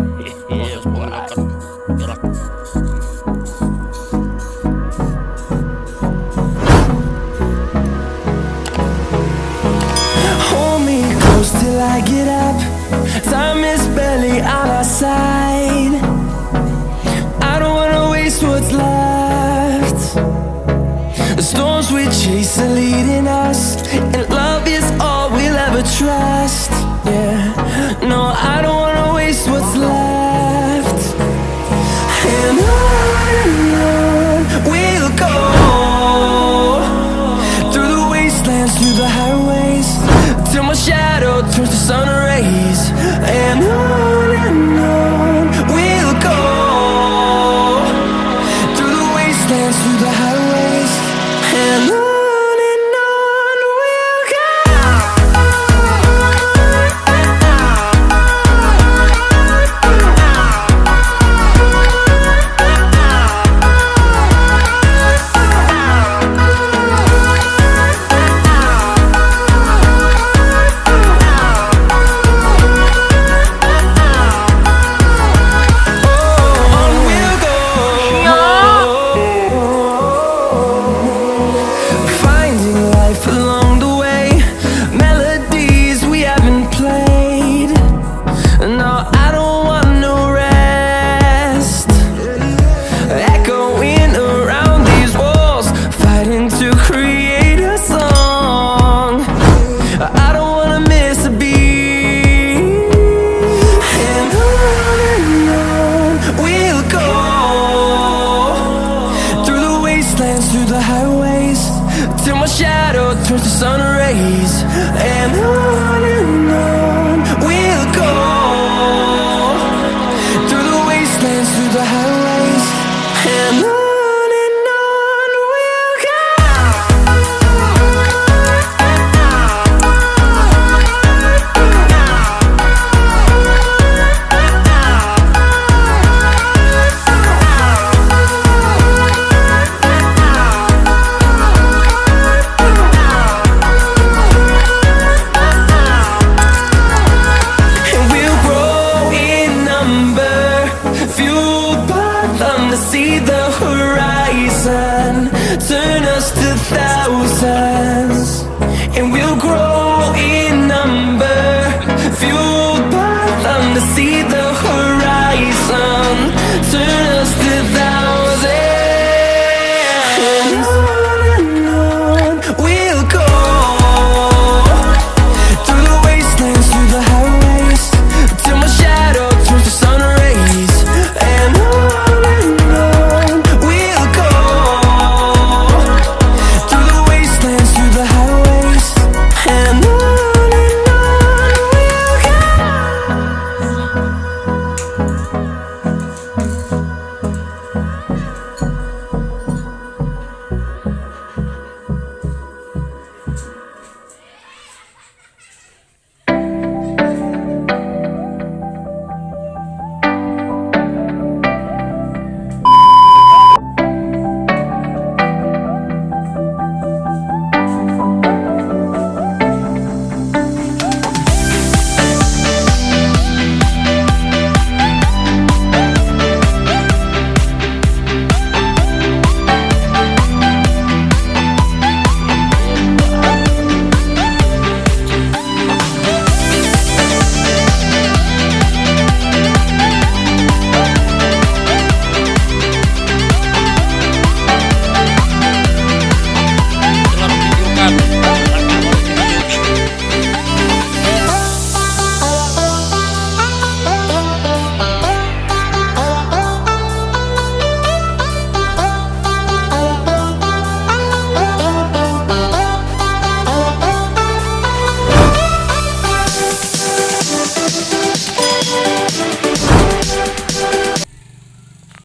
Iya, sebuah akan gerak. Hold me close till I get up. Time is barely on our side. I don't wanna waste what's left. The storms we chase are leading us, and love is all we'll ever trust. Yeah, no, I don't wanna waste what's left. And on we'll go, through the wastelands, through the highways, till my shadow turns to sun rays. And on we'll go, through the wastelands, through the highways, and on we'll go. On we'll go, finding life along the way, melodies we haven't played. No, I don't want no rest, echoing around these walls, fighting to create a song. I don't wanna miss a beat. And on we'll go, through the wastelands, through the highways, till my shadow turns to sun rays. And on we'll go, through the wastelands, through the highways, and on we'll go. And we'll grow in number, fueled by them to see the